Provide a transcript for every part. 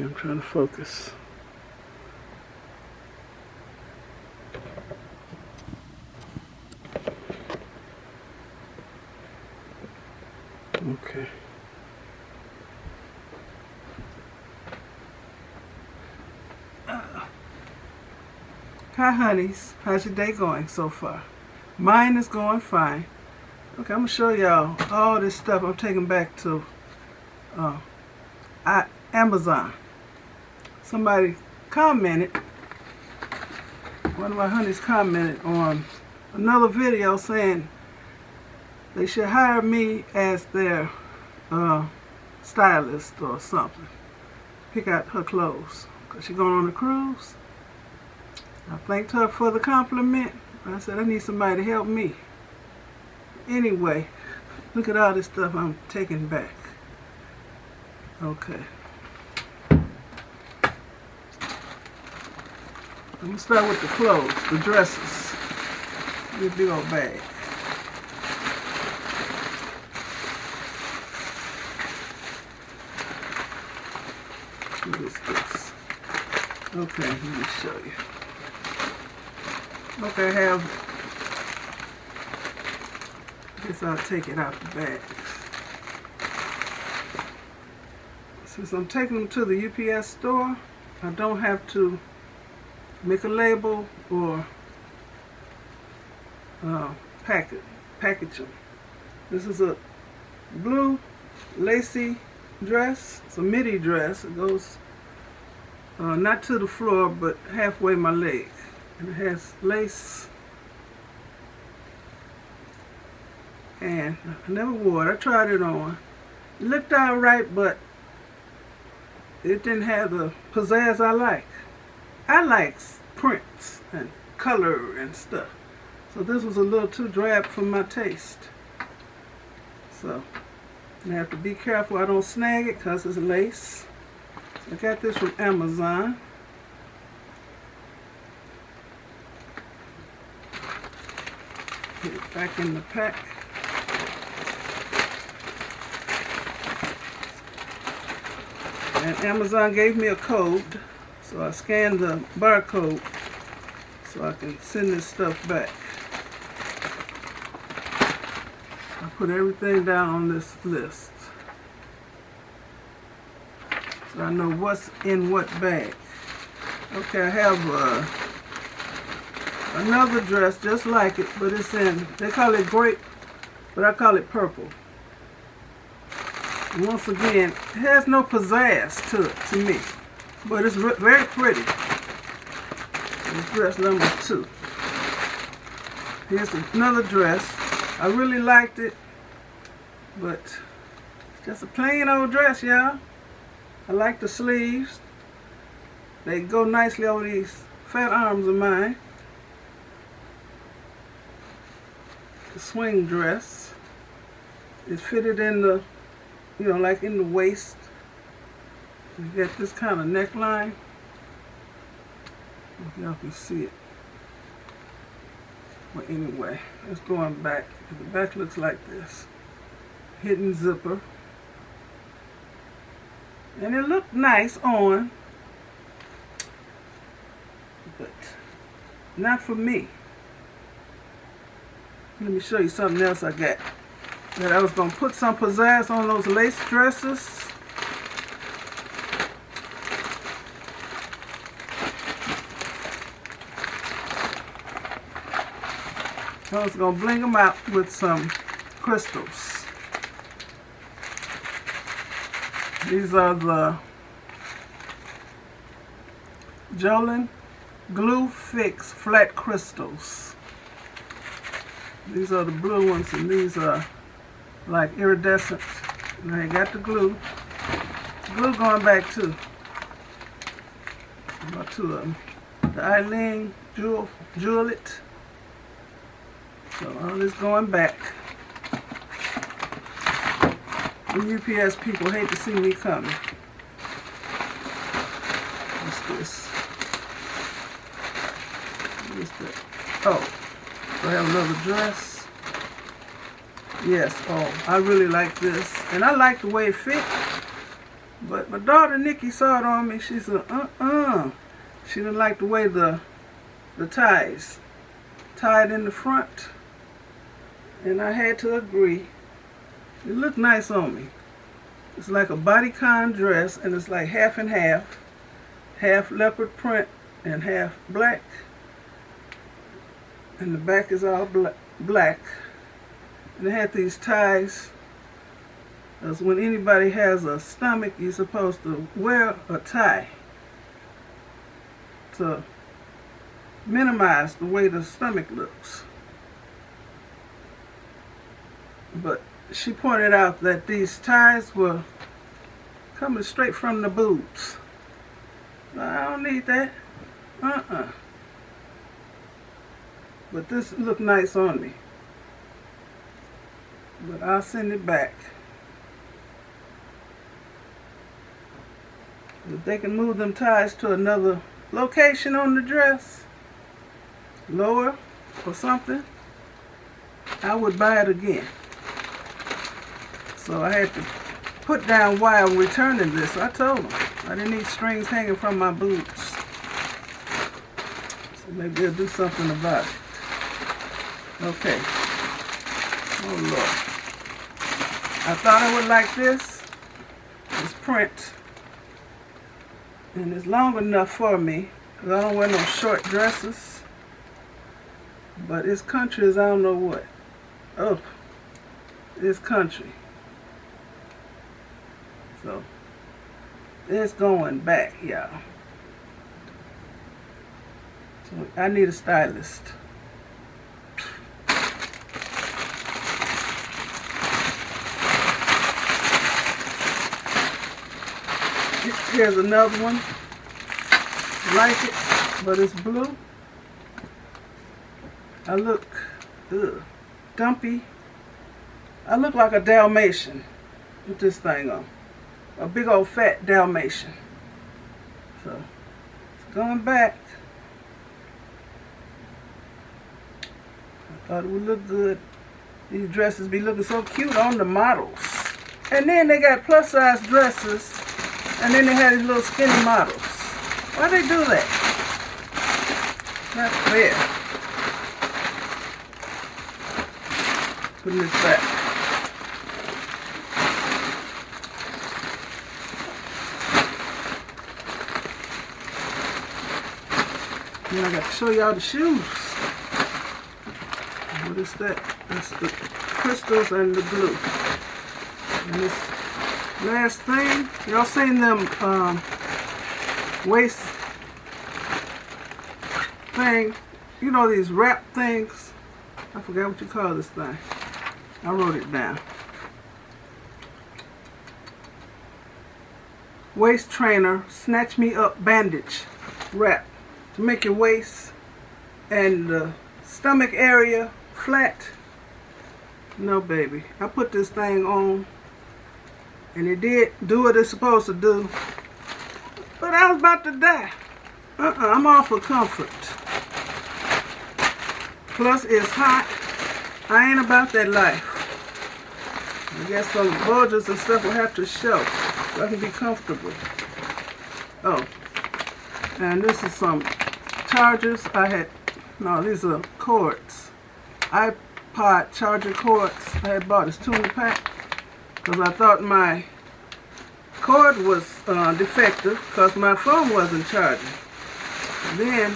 Okay, I'm trying to focus. Okay. Hi, honeys. How's your day going so far? Mine is going fine. Okay, I'm going to show y'all all this stuff I'm taking back to Amazon. Somebody commented, one of my honeys commented on another video saying they should hire me as their stylist or something. Pick out her clothes because she's going on a cruise. I thanked her for the compliment. I said I need somebody to help me. Anyway, look at all this stuff I'm taking back. Okay. I'm going to start with the clothes, the dresses. This big old bag. What is this? Okay, let me show you. Okay, I have, I guess I'll take it out the bag. Since I'm taking them to the UPS store, I don't have to make a label or package them. This is a blue lacy dress. It's a midi dress. It goes not to the floor but halfway my leg. And it has lace. And I never wore it. I tried it on. It looked alright, but it didn't have the pizzazz I like. I like prints and color and stuff. So this was a little too drab for my taste. So I have to be careful I don't snag it because it's lace. I got this from Amazon. Put it back in the pack. And Amazon gave me a code, so I scanned the barcode so I can send this stuff back. I put everything down on this list so I know what's in what bag. Okay, I have another dress just like it, but it's in, they call it grape, but I call it purple. And once again, it has no pizzazz to it, to me, but it's very pretty. It's dress number 2. Here's another dress. I really liked it, but it's just a plain old dress, y'all. I like the sleeves. They go nicely over these fat arms of mine. The swing dress. It's fitted in the, you know, like in the waist. You get this kind of neckline. If y'all can see it. Well, anyway, it's going back. The back looks like this. Hidden zipper. And it looked nice on, but not for me. Let me show you something else I got. That I was going to put some pizzazz on those lace dresses. I was going to bling them out with some crystals. These are the Jolin Glue Fix Flat Crystals. These are the blue ones, and these are like iridescent. And I got the glue. Glue going back too. About 2 of them. The Eileen Jewellet. So all this going back. The UPS people hate to see me coming. What's this? What is that? Oh, I have another dress. Yes, oh, I really like this. And I like the way it fits. But my daughter Nikki saw it on me. She said, She didn't like the way the ties tied in the front. And I had to agree. It looked nice on me. It's like a bodycon dress, and it's like half and half. Half leopard print and half black. And the back is all black. And it had these ties. Because when anybody has a stomach, you're supposed to wear a tie to minimize the way the stomach looks. But she pointed out that these ties were coming straight from the boobs. I don't need that. But this looked nice on me. But I'll send it back. If they can move them ties to another location on the dress, lower or something, I would buy it again. So I had to put down why I'm returning this. I told them I didn't need strings hanging from my boobs. So maybe they'll do something about it. Okay. Oh Lord. I thought I would like this. It's print. And it's long enough for me, because I don't wear no short dresses. But it's country as I don't know what. Oh, it's country. So, it's going back, y'all. So, I need a stylist. Here's another one. Like it, but it's blue. I look dumpy. I look like a Dalmatian with this thing on. A big old fat Dalmatian. So, it's going back. I thought it would look good. These dresses be looking so cute on the models. And then they got plus size dresses. And then they had these little skinny models. Why they do that? Not fair. Putting this back. Then I got to show y'all the shoes. What is that? That's the crystals and the blue. And this last thing, y'all seen them waist thing? You know these wrap things? I forgot what you call this thing. I wrote it down. Waist trainer, snatch me up bandage wrap to make your waist and the stomach area flat. No, baby. I put this thing on. And it did do what it's supposed to do. But I was about to die. I'm all for comfort. Plus, it's hot. I ain't about that life. I guess some bulges and stuff will have to show so I can be comfortable. Oh. And this is some chargers. These are cords. iPod charger cords. I had bought this 2 in the pack. Because I thought my cord was defective because my phone wasn't charging. Then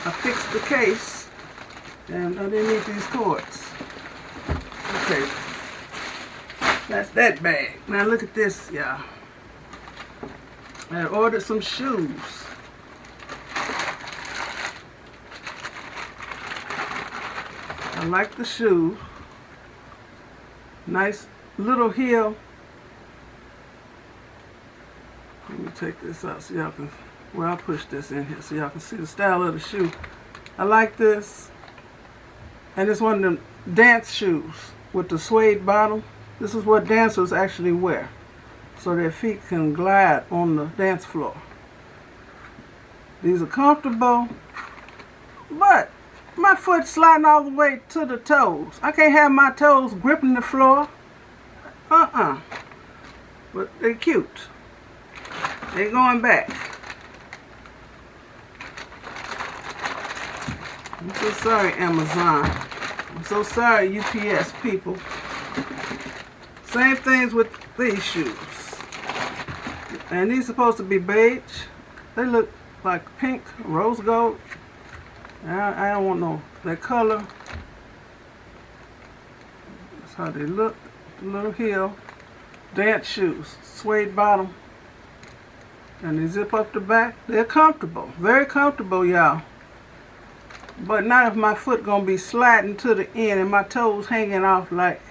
I fixed the case and I didn't need these cords. Okay, that's that bag. Now look at this, y'all. I ordered some shoes. I like the shoes. Nice little heel. Let me take this out so y'all can, I'll push this in here so y'all can see the style of the shoe. I like this. And it's one of them dance shoes with the suede bottom. This is what dancers actually wear, so their feet can glide on the dance floor. These are comfortable, but my foot's sliding all the way to the toes. I can't have my toes gripping the floor. But they're cute. They're going back. I'm so sorry, Amazon. I'm so sorry, UPS people. Same things with these shoes. And these are supposed to be beige. They look like pink, rose gold. I don't want no that color. That's how they look. Little heel. Dance shoes. Suede bottom. And they zip up the back. They're comfortable. Very comfortable, y'all. But not if my foot gonna be sliding to the end and my toes hanging off like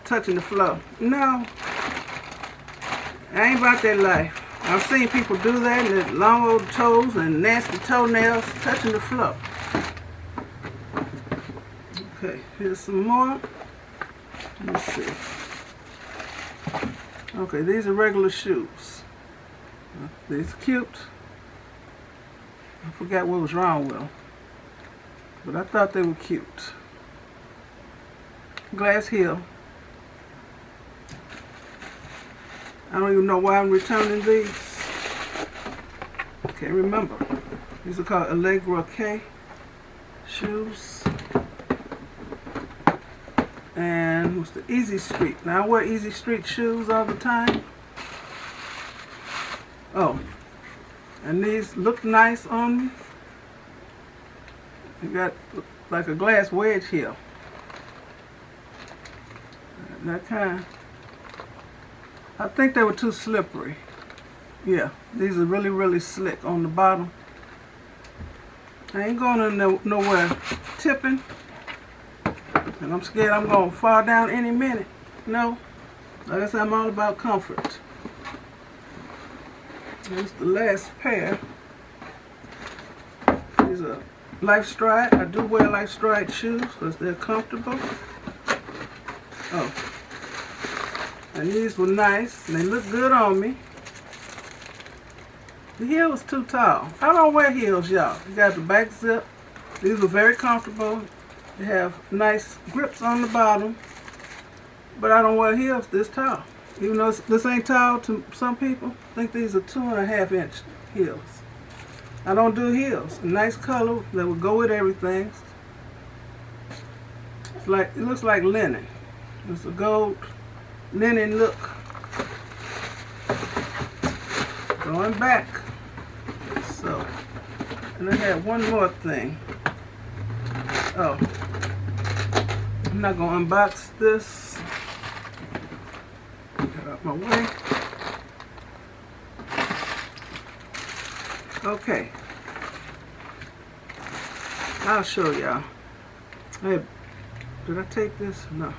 touching the floor. No. I ain't about that life. I've seen people do that, and the long old toes and nasty toenails touching the floor. Okay, here's some more. Let's see. Okay, these are regular shoes. These are cute. I forgot what was wrong with them, but I thought they were cute. Glass heel. I don't even know why I'm returning these. Can't remember. These are called Allegro K shoes. And what's the Easy Street? Now I wear Easy Street shoes all the time. Oh, and these look nice on me. You got like a glass wedge heel. That kind. I think they were too slippery. Yeah, these are really, really slick on the bottom. I ain't going nowhere tipping. And I'm scared I'm going to fall down any minute. No. Like I said, I'm all about comfort. Here's the last pair. These are Life Stride. I do wear Life Stride shoes because they're comfortable. Oh. And these were nice. And they look good on me. The heel was too tall. I don't wear heels, y'all. You got the back zip. These are very comfortable. They have nice grips on the bottom. But I don't wear heels this tall. Even though this ain't tall to some people, I think these are 2.5 inch heels. I don't do heels. A nice color that will go with everything. It's like, it looks like linen. It's a gold linen look. Going back. So, and I have one more thing. Oh, I'm not going to unbox this. Get out my way. Okay. I'll show y'all. Did I take this? No.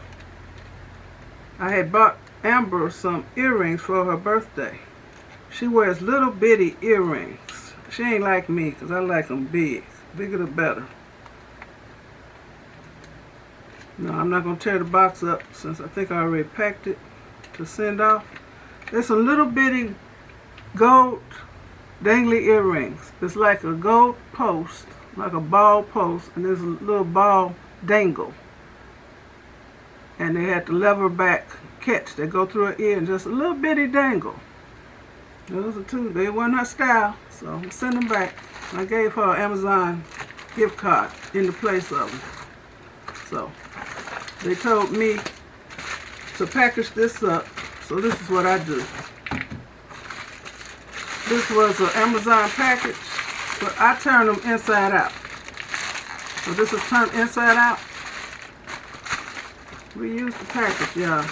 I had bought Amber some earrings for her birthday. She wears little bitty earrings. She ain't like me because I like them big. Bigger the better. No, I'm not going to tear the box up since I think I already packed it to send off. There's some little bitty gold dangly earrings. It's like a gold post, like a ball post, and there's a little ball dangle. And they had the lever back catch that go through her ear and just a little bitty dangle. Those are two. They weren't her style, so I'm sending them back. I gave her an Amazon gift card in the place of them. So they told me to package this up, so this is what I do. This was an Amazon package, but I turned them inside out. So this is turned inside out. Reuse the package, y'all.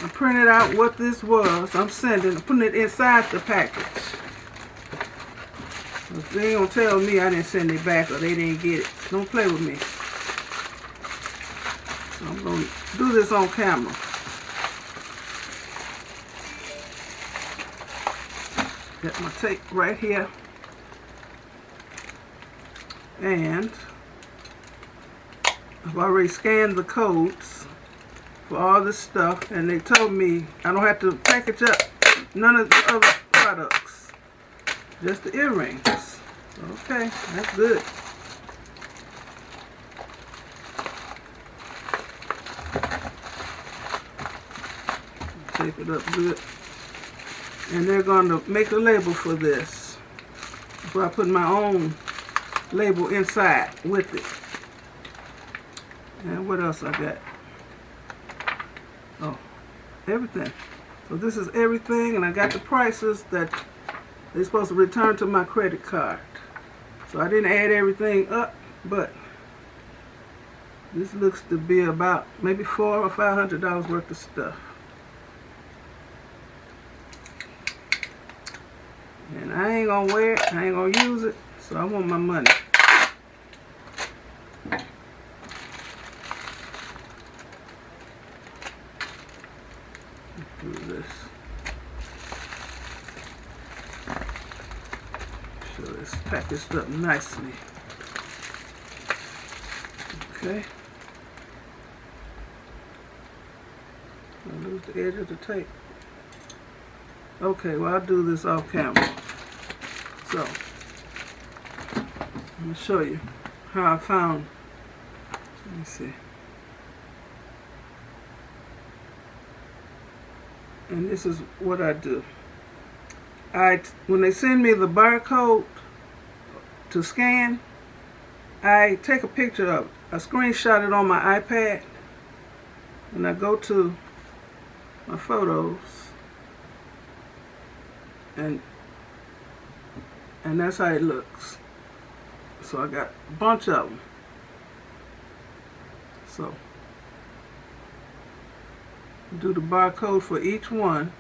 I printed out what this was. I'm putting it inside the package. They ain't gonna tell me I didn't send it back or they didn't get it. Don't play with me. So I'm gonna do this on camera. Got my tape right here. And I've already scanned the codes for all this stuff, and they told me I don't have to package up none of the other products, just the earrings. So, okay, that's good. tape it up good. And they're going to make a label for this. So I put my own label inside with it. And what else I got? Oh, everything. So this is everything, and I got the prices that they're supposed to return to my credit card. So I didn't add everything up, but this looks to be about maybe $400 or $500 worth of stuff. And I ain't gonna wear it, I ain't gonna use it, so I want my money. Let's do this. So let's pack this up nicely. Okay. I'll lose the edge of the tape. Okay, well I'll do this off camera. So, I'm going to show you how I found, let me see. And this is what I do. When they send me the barcode to scan, I take a picture of it. I screenshot it on my iPad, and I go to my photos, and that's how it looks. So I got a bunch of them. So do the barcode for each one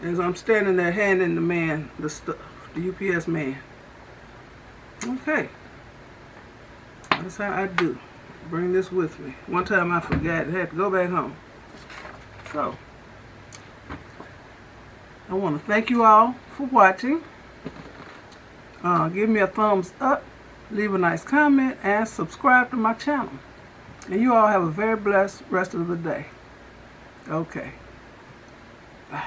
as I'm standing there handing the man the stuff, the UPS man. Okay, that's how I do. Bring this with me. One time I forgot, I had to go back home. So I want to thank you all for watching. Give me a thumbs up, leave a nice comment, and subscribe to my channel. And you all have a very blessed rest of the day. Okay. Bye.